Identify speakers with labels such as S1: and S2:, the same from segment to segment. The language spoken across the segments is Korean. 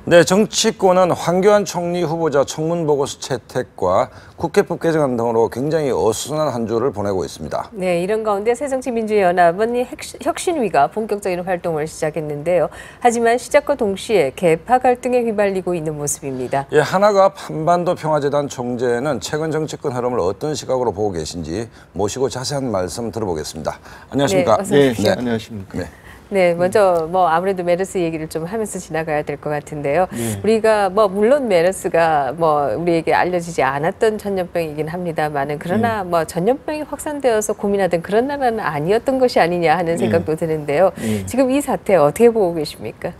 S1: 네, 정치권은 황교안 총리 후보자 청문보고서 채택과 국회법 개정안 등으로 굉장히 어수선한 한 주를 보내고 있습니다.
S2: 네, 이런 가운데 새정치민주연합은 혁신위가 본격적인 활동을 시작했는데요. 하지만 시작과 동시에 계파 갈등에 휘말리고 있는 모습입니다.
S1: 예, 하나가 한반도 평화재단 총재는 최근 정치권 흐름을 어떤 시각으로 보고 계신지 모시고 자세한 말씀 들어보겠습니다. 안녕하십니까?
S2: 네, 어서 오십시오.
S3: 네, 안녕하십니까?
S1: 네.
S2: 네, 먼저 아무래도 메르스 얘기를 좀 하면서 지나가야 될 것 같은데요.
S3: 네.
S2: 우리가 물론 메르스가 우리에게 알려지지 않았던 전염병이긴 합니다만은 그러나 전염병이 확산되어서 고민하던 그런 나라는 아니었던 것이 아니냐 하는 생각도 드는데요. 지금 이 사태 어떻게 보고 계십니까?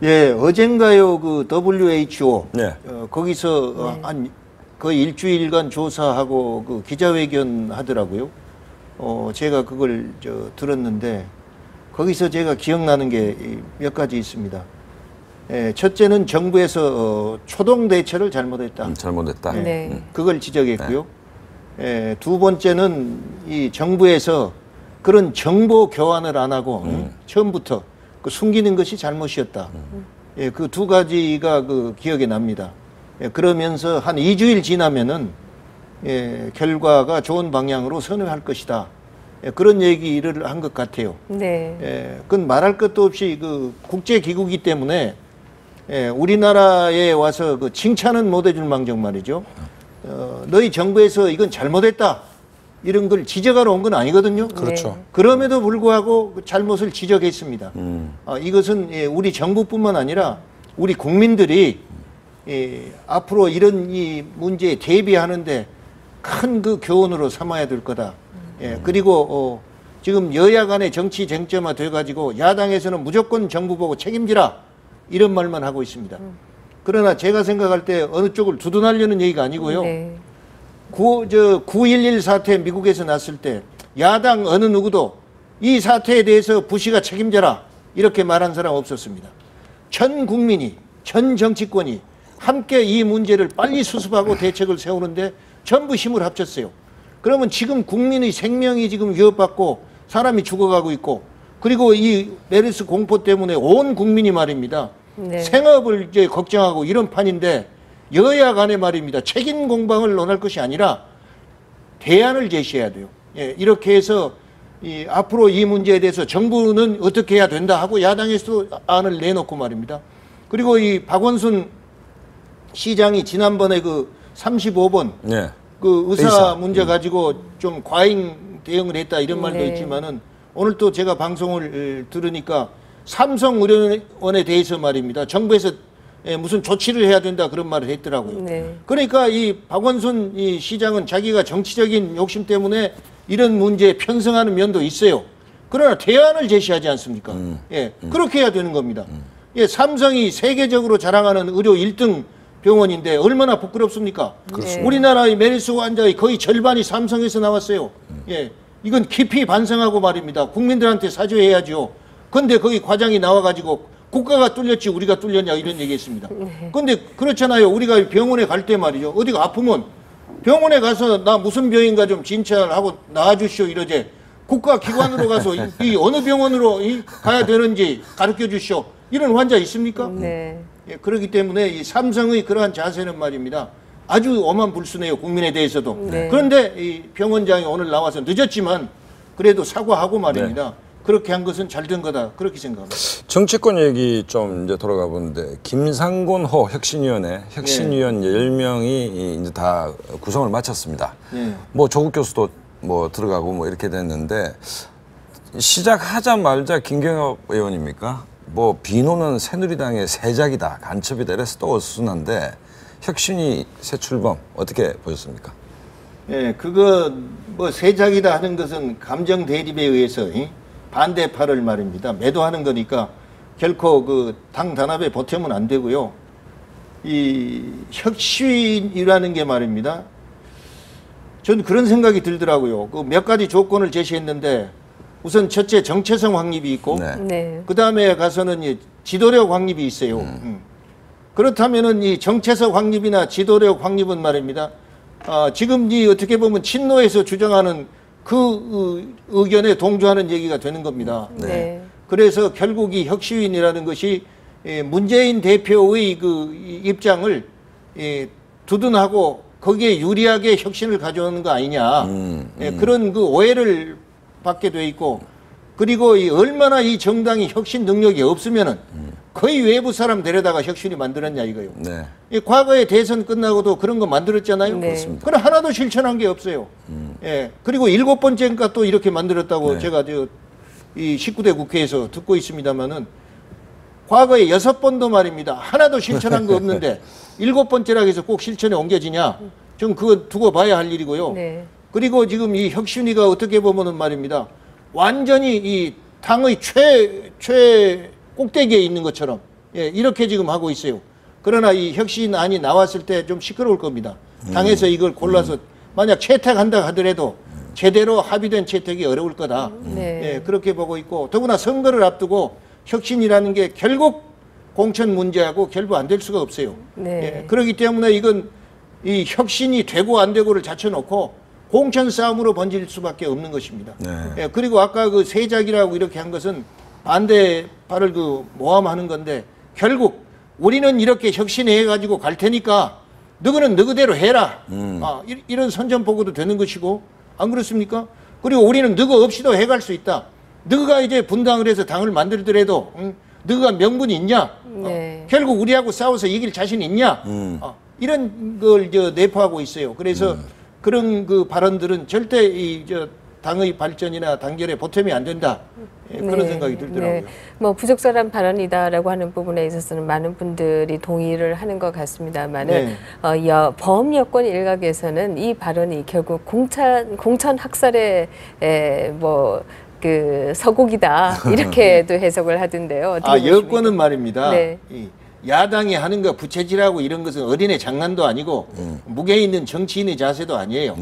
S3: 예, 어젠가요 그 WHO
S1: 네.
S3: 거기서 한 거의 일주일간 조사하고 그 기자회견 하더라고요. 제가 그걸 들었는데 거기서 제가 기억나는 게 몇 가지 있습니다. 예, 첫째는 정부에서 초동 대처를 잘못했다.
S1: 잘못했다.
S2: 네.
S3: 그걸 지적했고요. 예, 두 번째는 이 정부에서 그런 정보 교환을 안 하고 처음부터 그 숨기는 것이 잘못이었다. 예, 그 두 가지가 그 기억에 납니다. 예, 그러면서 한 2주일 지나면은 결과가 좋은 방향으로 선회할 것이다. 예, 그런 얘기를 한 것 같아요.
S2: 네.
S3: 예, 그건 말할 것도 없이 그 국제기구이기 때문에 우리나라에 와서 그 칭찬은 못 해줄 망정 말이죠. 너희 정부에서 이건 잘못했다. 이런 걸 지적하러 온 건 아니거든요.
S1: 그렇죠.
S3: 그럼에도 불구하고 그 잘못을 지적했습니다. 이것은 우리 정부뿐만 아니라 우리 국민들이 앞으로 이런 이 문제에 대비하는데 큰 그 교훈으로 삼아야 될 거다. 그리고 지금 여야 간의 정치 쟁점화 돼가지고 야당에서는 무조건 정부 보고 책임지라 이런 말만 하고 있습니다. 그러나 제가 생각할 때 어느 쪽을 두둔하려는 얘기가 아니고요.
S2: 네.
S3: 9.11 사태 미국에서 났을 때 야당 어느 누구도 이 사태에 대해서 부시가 책임져라 이렇게 말한 사람 없었습니다. 전 국민이, 전 정치권이 함께 이 문제를 빨리 수습하고 대책을 세우는데 전부 힘을 합쳤어요. 그러면 지금 국민의 생명이 지금 위협받고 사람이 죽어가고 있고 그리고 이 메르스 공포 때문에 온 국민이 말입니다.
S2: 네.
S3: 생업을 이제 걱정하고 이런 판인데 여야 간에 말입니다. 책임 공방을 논할 것이 아니라 대안을 제시해야 돼요. 예, 이렇게 해서 앞으로 이 문제에 대해서 정부는 어떻게 해야 된다 하고 야당에서도 안을 내놓고 말입니다. 그리고 이 박원순 시장이 지난번에 그 35번
S1: 네.
S3: 그 의사 문제 가지고 좀 과잉 대응을 했다 이런 말도 있지만은 오늘 또 제가 방송을 들으니까 삼성의료원에 대해서 말입니다. 정부에서 무슨 조치를 해야 된다 그런 말을 했더라고요.
S2: 네.
S3: 그러니까 이 박원순 이 시장은 자기가 정치적인 욕심 때문에 이런 문제에 편성하는 면도 있어요. 그러나 대안을 제시하지 않습니까? 예, 그렇게 해야 되는 겁니다. 예, 삼성이 세계적으로 자랑하는 의료 1등 병원인데 얼마나 부끄럽습니까? 우리나라의 메르스 환자의 거의 절반이 삼성에서 나왔어요. 예, 이건 깊이 반성하고 말입니다. 국민들한테 사죄해야죠. 근데 거기 과장이 나와가지고 국가가 뚫렸지 우리가 뚫렸냐 이런 얘기했습니다. 근데 그렇잖아요. 우리가 병원에 갈 때 말이죠. 어디가 아프면 병원에 가서 나 무슨 병인가 좀 진찰을 하고 나와주시오 이러지. 국가기관으로 가서 이 어느 병원으로 가야 되는지 가르쳐 주시오. 이런 환자 있습니까?
S2: 네.
S3: 예, 그렇기 때문에 이 삼성의 그러한 자세는 말입니다. 아주 어만불순해요. 국민에 대해서도.
S2: 네.
S3: 그런데 이 병원장이 오늘 나와서 늦었지만 그래도 사과하고 말입니다. 그렇게 한 것은 잘 된 거다. 그렇게 생각합니다.
S1: 정치권 얘기 좀 이제 돌아가 보는데 김상곤호 혁신위원회 혁신위원 10명이 이제 다 구성을 마쳤습니다. 뭐 조국 교수도 뭐 들어가고 뭐 이렇게 됐는데 시작하자마자 김경엽 의원입니까? 뭐 비노는 새누리당의 새작이다, 간첩이다 이래서 또 어수선한데 혁신이 새 출범 어떻게 보셨습니까?
S3: 예, 그거 뭐 새작이다 하는 것은 감정 대립에 의해서 반대파를 말입니다. 매도하는 거니까 결코 그 당 단합에 보태면 안 되고요. 이 혁신이라는 게 말입니다. 저는 그런 생각이 들더라고요. 그 몇 가지 조건을 제시했는데 우선 첫째 정체성 확립이 있고
S2: 네.
S3: 그 다음에 가서는 지도력 확립이 있어요. 그렇다면은 이 정체성 확립이나 지도력 확립은 말입니다. 지금 이 어떻게 보면 친노에서 주장하는 그 의견에 동조하는 얘기가 되는 겁니다.
S2: 네.
S3: 그래서 결국 이 혁신이라는 것이 문재인 대표의 그 입장을 두둔하고 거기에 유리하게 혁신을 가져오는 거 아니냐. 그런 그 오해를 받게 돼 있고, 그리고 얼마나 이 정당이 혁신 능력이 없으면은 거의 외부 사람 데려다가 혁신이 만들었냐 이거요. 네. 과거에 대선 끝나고도 그런 거 만들었잖아요.
S2: 네.
S3: 그렇습니다. 그럼 하나도 실천한 게 없어요. 그리고 7번째인가 또 이렇게 만들었다고
S1: 네.
S3: 제가 이 19대 국회에서 듣고 있습니다만은 과거에 6번도 말입니다. 하나도 실천한 거 없는데 7번째라고 해서 꼭 실천에 옮겨지냐? 좀 그거 두고 봐야 할 일이고요.
S2: 네.
S3: 그리고 지금 이 혁신위가 어떻게 보면은 말입니다. 완전히 이 당의 최 꼭대기에 있는 것처럼 이렇게 지금 하고 있어요. 그러나 이 혁신안이 나왔을 때 좀 시끄러울 겁니다. 당에서 이걸 골라서 만약 채택한다 하더라도 제대로 합의된 채택이 어려울 거다.
S2: 네.
S3: 그렇게 보고 있고, 더구나 선거를 앞두고 혁신이라는 게 결국 공천 문제하고 결부 안 될 수가 없어요.
S2: 네.
S3: 그렇기 때문에 이건 이 혁신이 되고 안 되고를 자쳐놓고 공천 싸움으로 번질 수밖에 없는 것입니다.
S1: 네.
S3: 그리고 아까 그 세작이라고 이렇게 한 것은 반대파를 그 모함하는 건데, 결국 우리는 이렇게 혁신해 가지고 갈 테니까 너희는 너희대로 해라. 이런 선전포고도 되는 것이고, 안 그렇습니까? 그리고 우리는 너희 없이도 해갈 수 있다. 너희가 이제 분당을 해서 당을 만들더라도 너희가 명분이 있냐?
S2: 네.
S3: 결국 우리하고 싸워서 이길 자신 있냐? 이런 걸 내포하고 있어요. 그래서 그런 그 발언들은 절대 당의 발전이나 단결에 보탬이 안 된다. 그런
S2: 네.
S3: 생각이 들더라고요.
S2: 네. 뭐 부적절한 발언이다라고 하는 부분에 있어서는 많은 분들이 동의를 하는 것 같습니다만은 범 여권 일각에서는 이 발언이 결국 공천 학살의 그 서곡이다 이렇게도 해석을 하던데요.
S3: 여권은 말입니다.
S2: 네.
S3: 이 야당이 하는 거 부채질하고 이런 것은 어린애 장난도 아니고 무게 있는 정치인의 자세도 아니에요.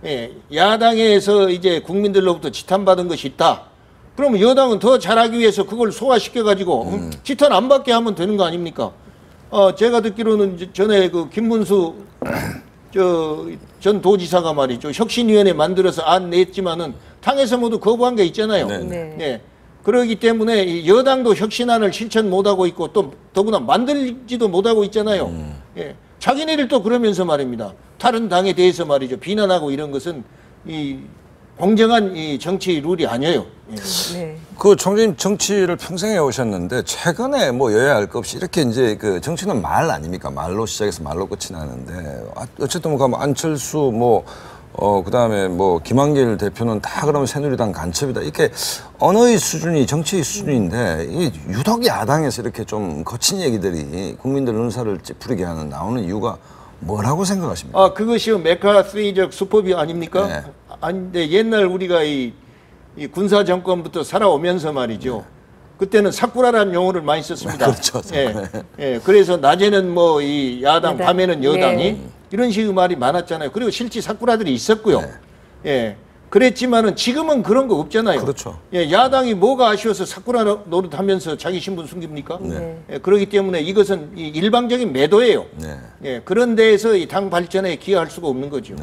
S1: 네.
S3: 야당에서 이제 국민들로부터 지탄받은 것이 있다. 그러면 여당은 더 잘하기 위해서 그걸 소화시켜 가지고 지탄 안 받게 하면 되는 거 아닙니까? 제가 듣기로는 전에 그 김문수 전 도지사가 말이죠. 혁신위원회 만들어서 안 냈지만은 당에서 모두 거부한 게 있잖아요.
S2: 네.
S3: 그러기 때문에 이 여당도 혁신안을 실천 못하고 있고 또 더구나 만들지도 못하고 있잖아요. 자기네들 또 그러면서 말입니다. 다른 당에 대해서 말이죠. 비난하고 이런 것은 이 공정한 이 정치 룰이 아니에요.
S2: 네.
S1: 그 총재님 정치를 평생 해오셨는데 최근에 뭐 여야 할 것 없이 이렇게 이제 그 정치는 말 아닙니까? 말로 시작해서 말로 끝이 나는데 어쨌든 뭐 안철수 그다음에 뭐 김한길 대표는 다 그러면 새누리당 간첩이다. 이렇게 언어의 수준이 정치의 수준인데 이 유독 야당에서 이렇게 좀 거친 얘기들이 국민들 눈살을 찌푸리게 나오는 이유가 뭐라고 생각하십니까?
S3: 그것이 메카시적 수법이 아닙니까?
S1: 네.
S3: 아닌데 옛날 우리가 이 군사 정권부터 살아오면서 말이죠. 그때는 사쿠라라는 용어를 많이 썼습니다.
S1: 그렇죠.
S3: 그래서 낮에는 뭐 이 야당, 밤에는 여당이
S2: 네.
S3: 이런 식의 말이 많았잖아요. 그리고 실제 사쿠라들이 있었고요. 그랬지만은 지금은 그런 거 없잖아요.
S1: 그렇죠.
S3: 야당이 뭐가 아쉬워서 사쿠라 노릇하면서 자기 신분 숨깁니까? 그렇기 때문에 이것은 이 일방적인 매도예요. 그런 데에서 이 당 발전에 기여할 수가 없는 거죠.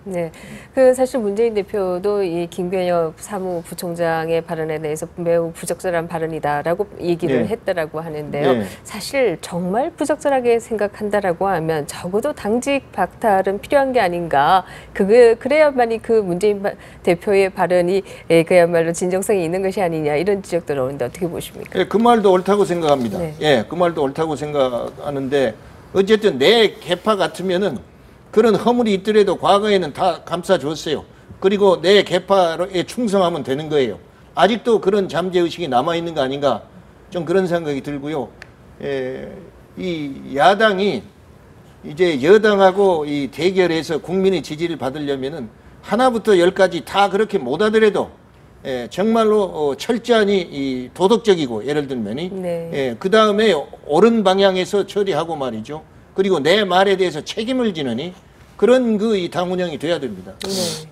S2: 네, 그 사실 문재인 대표도 이 김관엽 사무부총장의 발언에 대해서 매우 부적절한 발언이다라고 얘기를 했다라고 하는데요. 사실 정말 부적절하게 생각한다라고 하면 적어도 당직 박탈은 필요한 게 아닌가. 그래야만이 그 문재인 대표의 발언이 그야말로 진정성이 있는 것이 아니냐 이런 지적도 나오는데 어떻게 보십니까?
S3: 그 말도 옳다고 생각합니다. 그 말도 옳다고 생각하는데 어쨌든 내 계파 같으면은. 그런 허물이 있더라도 과거에는 다 감싸줬어요. 그리고 내 계파에 충성하면 되는 거예요. 아직도 그런 잠재의식이 남아있는 거 아닌가 좀 그런 생각이 들고요. 이 야당이 이제 여당하고 이 대결해서 국민의 지지를 받으려면은 하나부터 10까지 다 그렇게 못하더라도 정말로 철저하니 이 도덕적이고 예를 들면이 그 다음에 옳은 방향에서 처리하고 말이죠. 그리고 내 말에 대해서 책임을 지느니 그런 이 당 운영이 돼야 됩니다.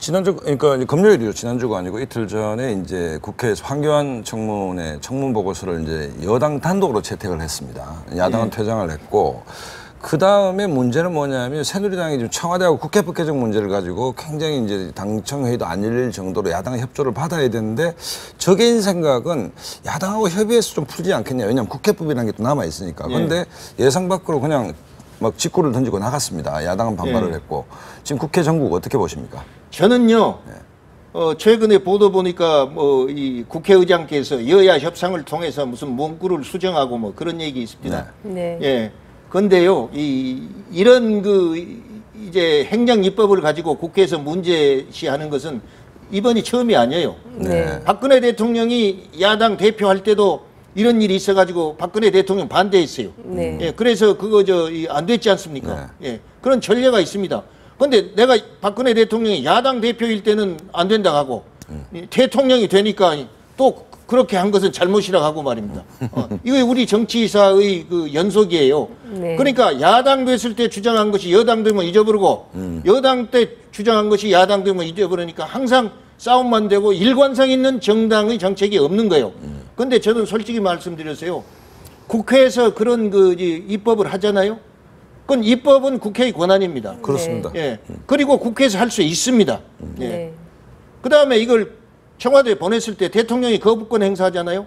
S1: 지난주 그러니까 금요일이죠. 지난주가 아니고 이틀 전에 이제 국회에서 황교안 청문회 청문 보고서를 이제 여당 단독으로 채택을 했습니다. 야당은 퇴장을 했고 그 다음에 문제는 뭐냐면 새누리당이 지금 청와대하고 국회법 개정 문제를 가지고 굉장히 이제 당청회의도 안 열릴 정도로 야당 협조를 받아야 되는데 저 개인 생각은 야당하고 협의해서 좀 풀지 않겠냐. 왜냐하면 국회법이라는 게 또 남아 있으니까. 그런데 예상 밖으로 그냥 막 직구를 던지고 나갔습니다. 야당은 반발을 했고. 지금 국회 정국 어떻게 보십니까?
S3: 저는요. 최근에 보도 보니까 뭐 이 국회의장께서 여야 협상을 통해서 무슨 문구를 수정하고 뭐 그런 얘기 있습니다.
S2: 네.
S3: 예. 근데요, 이런 이제 행정 입법을 가지고 국회에서 문제시하는 것은 이번이 처음이 아니에요.
S2: 네.
S3: 박근혜 대통령이 야당 대표할 때도 이런 일이 있어가지고 박근혜 대통령 반대했어요.
S2: 네.
S3: 예, 그래서 그거 안 됐지 않습니까? 예, 그런 전례가 있습니다. 근데 내가 박근혜 대통령이 야당 대표일 때는 안 된다고 하고 대통령이 되니까 또 그렇게 한 것은 잘못이라고 하고 말입니다. 이거 우리 정치사의 그 연속이에요.
S2: 네.
S3: 그러니까 야당 됐을 때 주장한 것이 여당 되면 잊어버리고 여당 때 주장한 것이 야당 되면 잊어버리니까 항상 싸움만 되고 일관성 있는 정당의 정책이 없는 거예요. 근데 저는 솔직히 말씀드렸어요. 국회에서 그런 입법을 하잖아요. 그건 입법은 국회의 권한입니다.
S1: 그렇습니다.
S3: 예. 그리고 국회에서 할 수 있습니다. 예.
S2: 네.
S3: 그 다음에 이걸 청와대에 보냈을 때 대통령이 거부권 행사하잖아요.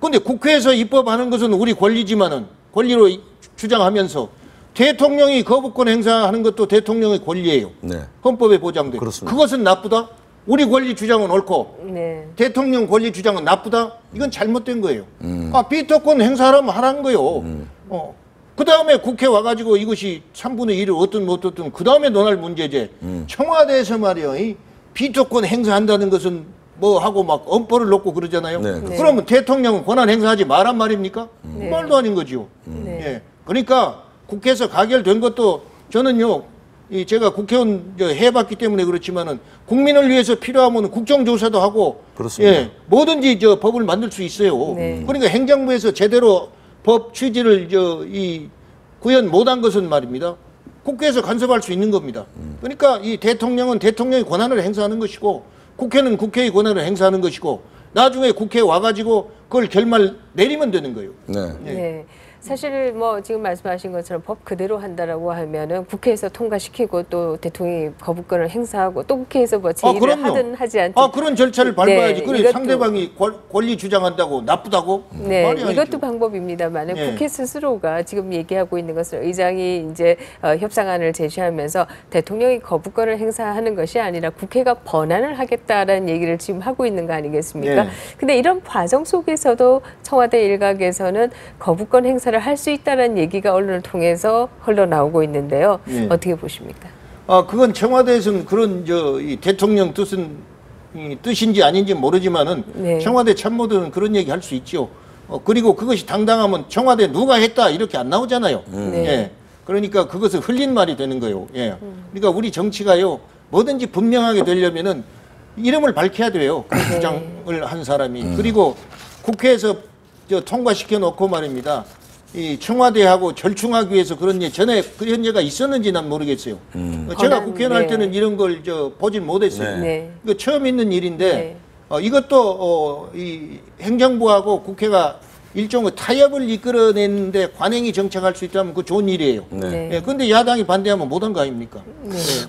S3: 근데 국회에서 입법하는 것은 우리 권리지만은 권리로 주장하면서 대통령이 거부권 행사하는 것도 대통령의 권리예요.
S1: 네.
S3: 헌법에 보장돼.
S1: 그렇습니다.
S3: 그것은 나쁘다? 우리 권리 주장은 옳고
S2: 네.
S3: 대통령 권리 주장은 나쁘다? 이건 잘못된 거예요. 비토권 행사하라면 하라는 거예요. 그 다음에 국회 와가지고 이것이 3분의 1을 어떤 그 다음에 논할 문제지. 청와대에서 말이요. 이 비토권 행사한다는 것은 뭐 하고 막 엄포를 놓고 그러잖아요.
S1: 네,
S2: 네.
S3: 그러면 대통령은 권한 행사하지 말란 말입니까?
S2: 네.
S3: 말도 아닌 거지요.
S2: 네.
S3: 예. 그러니까 국회에서 가결된 것도 저는요. 제가 국회의원 해봤기 때문에 그렇지만은 국민을 위해서 필요하면 국정조사도 하고
S1: 그렇습니다.
S3: 예, 뭐든지 법을 만들 수 있어요.
S2: 네.
S3: 그러니까 행정부에서 제대로 법 취지를 구현 못한 것은 말입니다. 국회에서 간섭할 수 있는 겁니다. 그러니까 이 대통령은 대통령의 권한을 행사하는 것이고 국회는 국회의 권한을 행사하는 것이고 나중에 국회에 와가지고 그걸 결말 내리면 되는 거예요.
S1: 네.
S2: 네. 사실 뭐 지금 말씀하신 것처럼 법 그대로 한다라고 하면은 국회에서 통과시키고 또 대통령이 거부권을 행사하고 또 국회에서 뭐 제의를
S3: 그럼요.
S2: 하든 하지 않든
S3: 그런 절차를 밟아야지.
S2: 네,
S3: 그래
S2: 이것도-
S3: 상대방이 권리 주장한다고 나쁘다고?
S2: 네,
S3: 말이 아니죠.
S2: 이것도 방법입니다만은
S3: 네.
S2: 국회 스스로가 지금 얘기하고 있는 것은 의장이 이제 협상안을 제시하면서 대통령이 거부권을 행사하는 것이 아니라 국회가 번안을 하겠다라는 얘기를 지금 하고 있는 거 아니겠습니까?
S3: 네.
S2: 근데 이런 과정 속에서도 청와대 일각에서는 거부권 행사를 할 수 있다는 얘기가 언론을 통해서 흘러나오고 있는데요.
S3: 네.
S2: 어떻게 보십니까?
S3: 그건 청와대에서는 그런 이 대통령 뜻인지 아닌지 모르지만은
S2: 네.
S3: 청와대 참모들은 그런 얘기 할 수 있죠. 그리고 그것이 당당하면 청와대 누가 했다 이렇게 안 나오잖아요.
S2: 네.
S3: 예. 그러니까 그것은 흘린 말이 되는 거예요. 예. 그러니까 우리 정치가요 뭐든지 분명하게 되려면은 이름을 밝혀야 돼요. 그 주장을 한 사람이. 그리고 국회에서 통과시켜 놓고 말입니다. 이 청와대하고 절충하기 위해서 그런 전에 그런 예가 있었는지 난 모르겠어요. 제가 국회의원 할
S2: 네.
S3: 때는 이런 걸 보진 못했어요.
S1: 네.
S2: 네.
S3: 이거 처음 있는 일인데
S2: 네.
S3: 이것도 이 행정부하고 국회가 일종의 타협을 이끌어내는데 관행이 정착할 수 있다면 그 좋은 일이에요.
S2: 네.
S3: 예, 근데 야당이 반대하면 못한 거 아닙니까?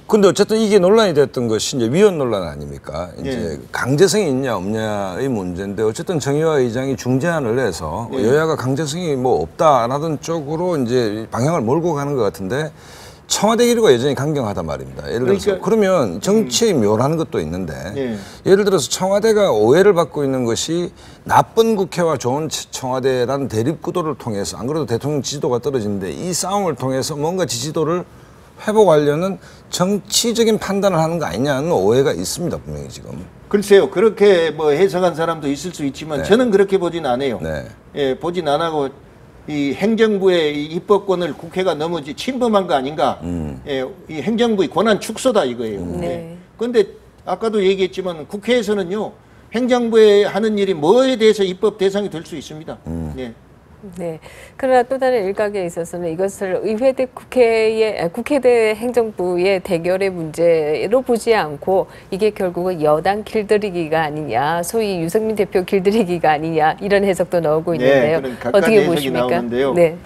S1: 근데 어쨌든 이게 논란이 됐던 것이 이제 위헌 논란 아닙니까? 이제 강제성이 있냐 없냐의 문제인데 어쨌든 정의화 의장이 중재안을 해서 여야가 강제성이 뭐 없다라는 쪽으로 이제 방향을 몰고 가는 것 같은데 청와대 기류가 여전히 강경하단 말입니다. 예를 들어서 그러면 정치의 묘라는 것도 있는데 예를 들어서 청와대가 오해를 받고 있는 것이 나쁜 국회와 좋은 청와대라는 대립 구도를 통해서 안 그래도 대통령 지지도가 떨어지는데 이 싸움을 통해서 뭔가 지지도를 회복하려는 정치적인 판단을 하는 거 아니냐는 오해가 있습니다. 분명히 지금.
S3: 글쎄요. 그렇게 뭐 해석한 사람도 있을 수 있지만 저는 그렇게 보진 않아요.
S1: 네.
S3: 예, 보진 안 하고 이 행정부의 이 입법권을 국회가 너무 침범한 거 아닌가. 예, 이 행정부의 권한 축소다 이거예요.
S2: 네.
S3: 그런데 아까도 얘기했지만 국회에서는요. 행정부에 하는 일이 뭐에 대해서 입법 대상이 될 수 있습니다. 예.
S2: 네. 그러나 또 다른 일각에 있어서는 이것을 의회 대 국회 대 행정부의 대결의 문제로 보지 않고 이게 결국은 여당 길들이기가 아니냐, 소위 유승민 대표 길들이기가 아니냐 이런 해석도 나오고 있는데요.
S3: 그런 각각의
S2: 어떻게
S3: 해석이
S2: 보십니까?
S3: 나오는데요.
S2: 네.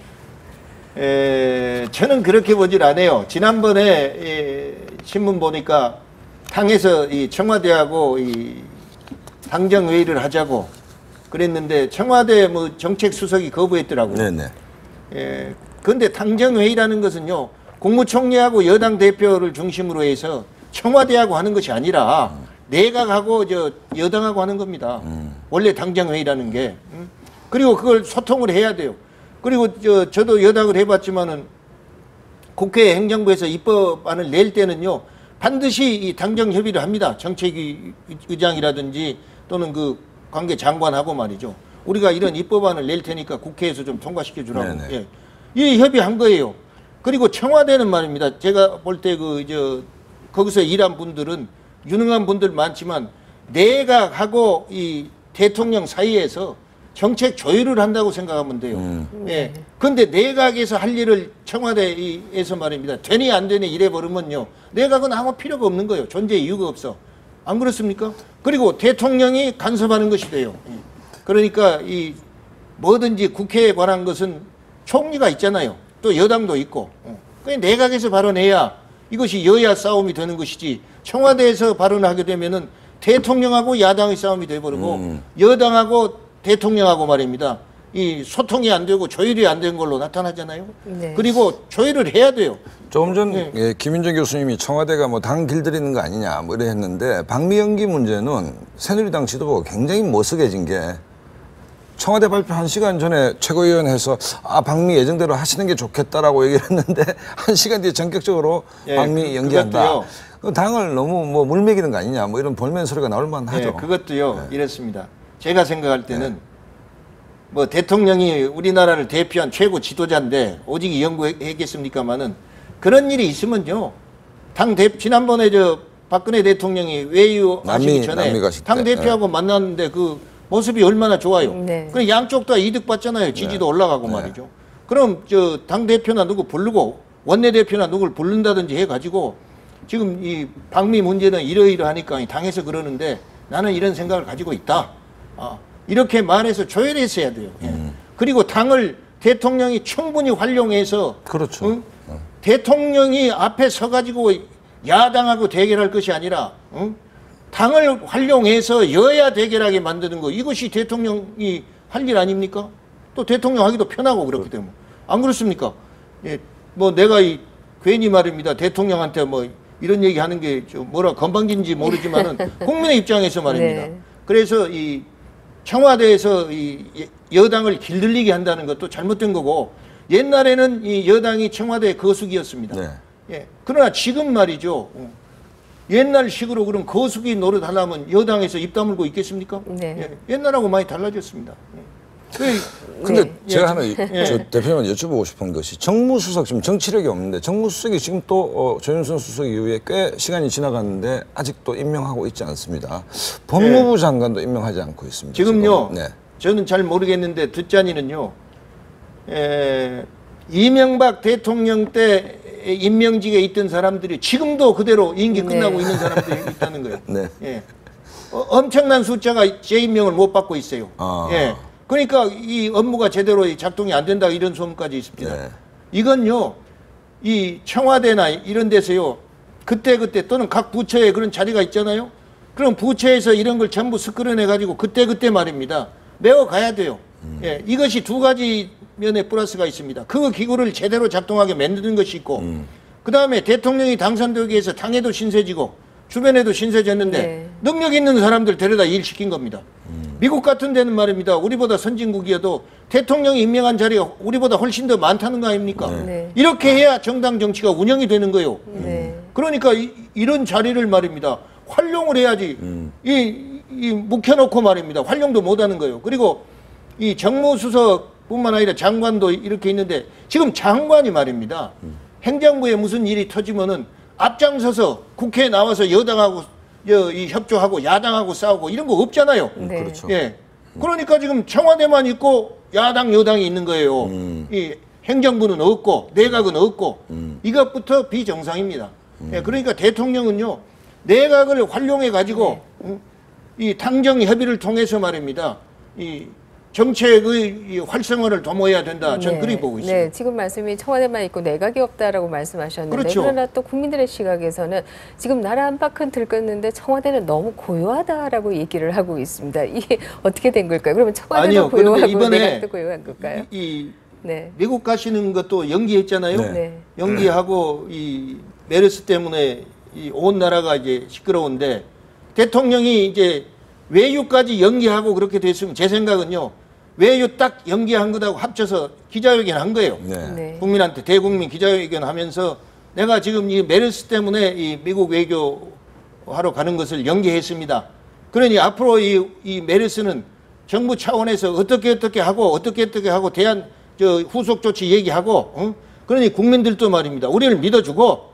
S3: 저는 그렇게 보질 않아요. 지난번에 신문 보니까 당에서 이 청와대하고 이 당정회의를 하자고 그랬는데 청와대 뭐 정책수석이 거부했더라고요.
S1: 네네.
S3: 그런데 당정회의라는 것은요, 국무총리하고 여당 대표를 중심으로 해서 청와대하고 하는 것이 아니라 내각하고 여당하고 하는 겁니다. 원래 당정회의라는 게. 그리고 그걸 소통을 해야 돼요. 그리고 저도 여당을 해봤지만은 국회 행정부에서 입법안을 낼 때는요, 반드시 이 당정 협의를 합니다. 정책위의장이라든지 또는 그 관계 장관하고 말이죠. 우리가 이런 입법안을 낼 테니까 국회에서 좀 통과시켜 주라고. 예. 이 협의한 거예요. 그리고 청와대는 말입니다. 제가 볼 때 거기서 일한 분들은 유능한 분들 많지만 내각하고 이 대통령 사이에서 정책 조율을 한다고 생각하면 돼요. 예. 근데 내각에서 할 일을 청와대에서 말입니다. 되니 안 되니 이래 버리면요, 내각은 아무 필요가 없는 거예요. 존재 이유가 없어. 안 그렇습니까? 그리고 대통령이 간섭하는 것이 돼요. 그러니까 이 뭐든지 국회에 관한 것은 총리가 있잖아요. 또 여당도 있고. 그냥 내각에서 발언해야 이것이 여야 싸움이 되는 것이지, 청와대에서 발언하게 되면은 대통령하고 야당의 싸움이 돼버리고 여당하고 대통령하고 말입니다, 이 소통이 안 되고 조율이 안 된 걸로 나타나잖아요. 네. 그리고 조율을 해야 돼요.
S1: 조금 전 김윤정 교수님이 청와대가 뭐 당 길들이는 거 아니냐 뭐 이래 했는데, 방미 연기 문제는 새누리당 지도부가 굉장히 못쓰게진 게, 청와대 발표 1시간 전에 최고위원회에서 방미 예정대로 하시는 게 좋겠다라고 얘기를 했는데 1시간 뒤에 전격적으로 방미 연기한다. 당을 너무 뭐 물먹이는 거 아니냐 뭐 이런 볼멘 소리가 나올 만하죠.
S3: 그것도요. 이렇습니다. 제가 생각할 때는 뭐 대통령이 우리나라를 대표한 최고 지도자인데 오직 연구했겠습니까마는, 그런 일이 있으면요, 지난번에 박근혜 대통령이 외유하시기 전에 당 대표하고 만났는데 그 모습이 얼마나 좋아요. 네. 그럼 양쪽 다 이득 받잖아요. 지지도 올라가고 말이죠. 그럼 당 대표나 누구 부르고 원내 대표나 누구를 부른다든지 해가지고, 지금 이 방미 문제는 이러이러하니까 당에서 그러는데 나는 이런 생각을 가지고 있다. 이렇게 말해서 조율했어야 돼요. 그리고 당을 대통령이 충분히 활용해서,
S1: 그렇죠.
S3: 대통령이 앞에 서가지고 야당하고 대결할 것이 아니라 당을 활용해서 여야 대결하게 만드는 거, 이것이 대통령이 할 일 아닙니까? 또 대통령 하기도 편하고 그렇기 때문에. 안 그렇습니까? 예, 뭐 내가 괜히 말입니다, 대통령한테 뭐 이런 얘기 하는 게 뭐라 건방진지 모르지만은 국민의 입장에서 말입니다. 네. 그래서 이 청와대에서 이 여당을 길들이게 한다는 것도 잘못된 거고, 옛날에는 이 여당이 청와대 거수기였습니다. 네. 예. 그러나 지금 말이죠, 옛날식으로 그럼 거수기 노릇하려면 여당에서 입 다물고 있겠습니까? 네. 예. 옛날하고 많이 달라졌습니다.
S1: 근데 제가 하나 저 대표님한테 여쭤보고 싶은 것이, 정무수석 지금 정치력이 없는데, 정무수석이 지금 또 조윤선 수석 이후에 꽤 시간이 지나갔는데 아직도 임명하고 있지 않습니다. 법무부 장관도 임명하지 않고 있습니다.
S3: 지금요. 저는 잘 모르겠는데 듣자니는요, 이명박 대통령 때 임명직에 있던 사람들이 지금도 그대로 임기 끝나고 있는 사람들이 있다는 거예요. 네. 예. 엄청난 숫자가 재임명을 못 받고 있어요. 예. 그러니까 이 업무가 제대로 작동이 안 된다, 이런 소문까지 있습니다. 네. 이건요, 이 청와대나 이런 데서요, 그때그때 또는 각 부처에 그런 자리가 있잖아요. 그럼 부처에서 이런 걸 전부 스크려내 가지고 그때그때 말입니다, 메워가야 돼요. 예. 이것이 두 가지 면에 플러스가 있습니다. 그 기구를 제대로 작동하게 만드는 것이 있고, 그 다음에 대통령이 당선되기 위해서 당에도 신세지고 주변에도 신세졌는데 능력 있는 사람들 데려다 일 시킨 겁니다. 미국 같은 데는 말입니다, 우리보다 선진국이어도 대통령이 임명한 자리가 우리보다 훨씬 더 많다는 거 아닙니까? 이렇게 해야 정당 정치가 운영이 되는 거예요. 그러니까 이런 자리를 말입니다, 활용을 해야지. 묵혀놓고 말입니다, 활용도 못하는 거예요. 그리고 이 정무수석뿐만 아니라 장관도 이렇게 있는데, 지금 장관이 말입니다, 행정부에 무슨 일이 터지면은 앞장서서 국회에 나와서 여당하고 협조하고 야당하고 싸우고 이런 거 없잖아요.
S2: 네.
S1: 그렇죠.
S3: 예. 그러니까 지금 청와대만 있고 야당 여당이 있는 거예요. 이 행정부는 없고 내각은 없고 이것부터 비정상입니다. 예. 그러니까 대통령은요, 내각을 활용해 가지고 이 당정 협의를 통해서 말입니다, 이 정책의 이 활성화를 도모해야 된다. 저는 그리 보고 있습니다.
S2: 네, 지금 말씀이 청와대만 있고 내각이 없다라고 말씀하셨는데
S3: 그렇죠.
S2: 그러나 또 국민들의 시각에서는 지금 나라 안팎은 들끓는데 청와대는 너무 고요하다라고 얘기를 하고 있습니다. 이게 어떻게 된 걸까요? 그러면 청와대도
S3: 아니요, 그런데
S2: 고요하고
S3: 이번에
S2: 내각도 고요한 걸까요? 네.
S3: 미국 가시는 것도 연기했잖아요.
S2: 네.
S3: 연기하고 이 메르스 때문에 온 나라가 이제 시끄러운데 대통령이 이제 외유까지 연기하고 그렇게 됐으면 제 생각은요. 외유 딱 연기한 것하고 합쳐서 기자회견 한 거예요.
S2: 네.
S3: 국민한테 대국민 기자회견 하면서 내가 지금 이 메르스 때문에 이 미국 외교하러 가는 것을 연기했습니다. 그러니 앞으로 이 메르스는 정부 차원에서 어떻게 하고 대한 후속 조치 얘기하고 그러니 국민들도 말입니다. 우리를 믿어주고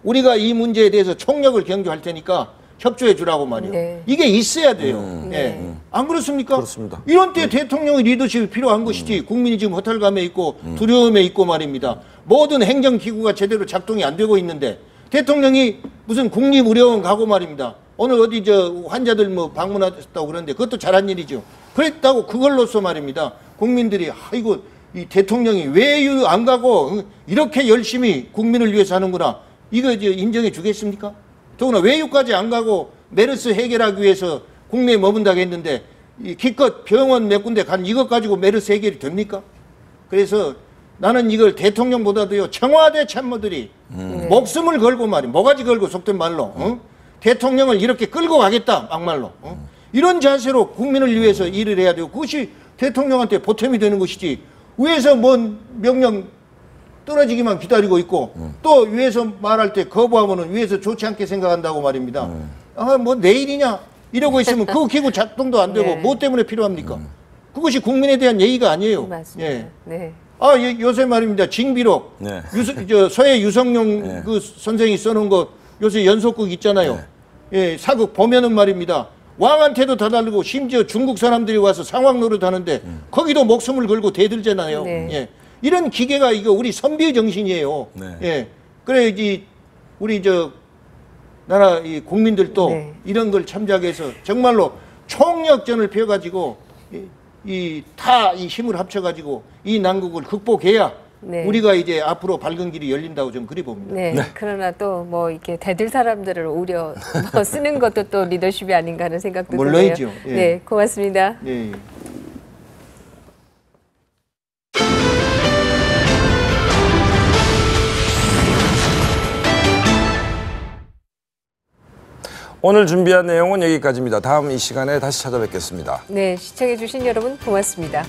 S3: 우리가 이 문제에 대해서 총력을 경주할 테니까 협조해 주라고 말이요.
S2: 네.
S3: 이게 있어야 돼요. 예. 안 그렇습니까?
S1: 그렇습니다.
S3: 이런 때 대통령의 리더십이 필요한 것이지 국민이 지금 허탈감에 있고 두려움에 있고 말입니다. 모든 행정기구가 제대로 작동이 안 되고 있는데 대통령이 무슨 국립의료원 가고 말입니다. 오늘 어디 환자들 뭐 방문했다고 그러는데 그것도 잘한 일이죠. 그랬다고 그걸로써 말입니다. 국민들이 아이고 이 대통령이 외유 안 가고 이렇게 열심히 국민을 위해서 하는구나. 이거 인정해 주겠습니까? 더구나 외유까지 안 가고 메르스 해결하기 위해서 국내에 머문다고 했는데 기껏 병원 몇 군데 간 이것 가지고 메르스 해결이 됩니까? 그래서 나는 이걸 대통령보다도요 청와대 참모들이 목숨을 걸고 모가지 걸고 속된 말로 대통령을 이렇게 끌고 가겠다 막말로 이런 자세로 국민을 위해서 일을 해야 되고 그것이 대통령한테 보탬이 되는 것이지 위에서 뭔 명령 떨어지기만 기다리고 있고 또 위에서 말할 때 거부하면은 위에서 좋지 않게 생각한다고 말입니다. 뭐 내일이냐 이러고 있으면 그 기구 작동도 안 되고
S2: 네.
S3: 뭐 때문에 필요합니까? 그것이 국민에 대한 예의가 아니에요.
S2: 맞습니다.
S3: 예.
S2: 네.
S3: 요새 말입니다. 징비록
S1: 네.
S3: 서해 유성룡
S1: 네.
S3: 그 선생이 써놓은 거 요새 연속극 있잖아요. 예, 사극 보면은 말입니다. 왕한테도 다 다르고 심지어 중국 사람들이 와서 상황 노릇하는데 거기도 목숨을 걸고 대들잖아요.
S2: 네.
S3: 예. 이런 기계가 이거 우리 선비 정신이에요.
S1: 네.
S3: 예. 그래야지 우리 나라 이 국민들도
S2: 네.
S3: 이런 걸 참작해서 정말로 총력전을 펴가지고 이 힘을 합쳐가지고 이 난국을 극복해야
S2: 네.
S3: 우리가 이제 앞으로 밝은 길이 열린다고 좀 그리 봅니다.
S2: 네. 그러나 또 뭐 이렇게 대들 사람들을 오려 쓰는 것도 또 리더십이 아닌가 하는 생각도 드네요.
S3: 물론이죠. 예.
S2: 네, 고맙습니다.
S3: 예.
S1: 오늘 준비한 내용은 여기까지입니다. 다음 이 시간에 다시 찾아뵙겠습니다.
S2: 네, 시청해주신 여러분 고맙습니다.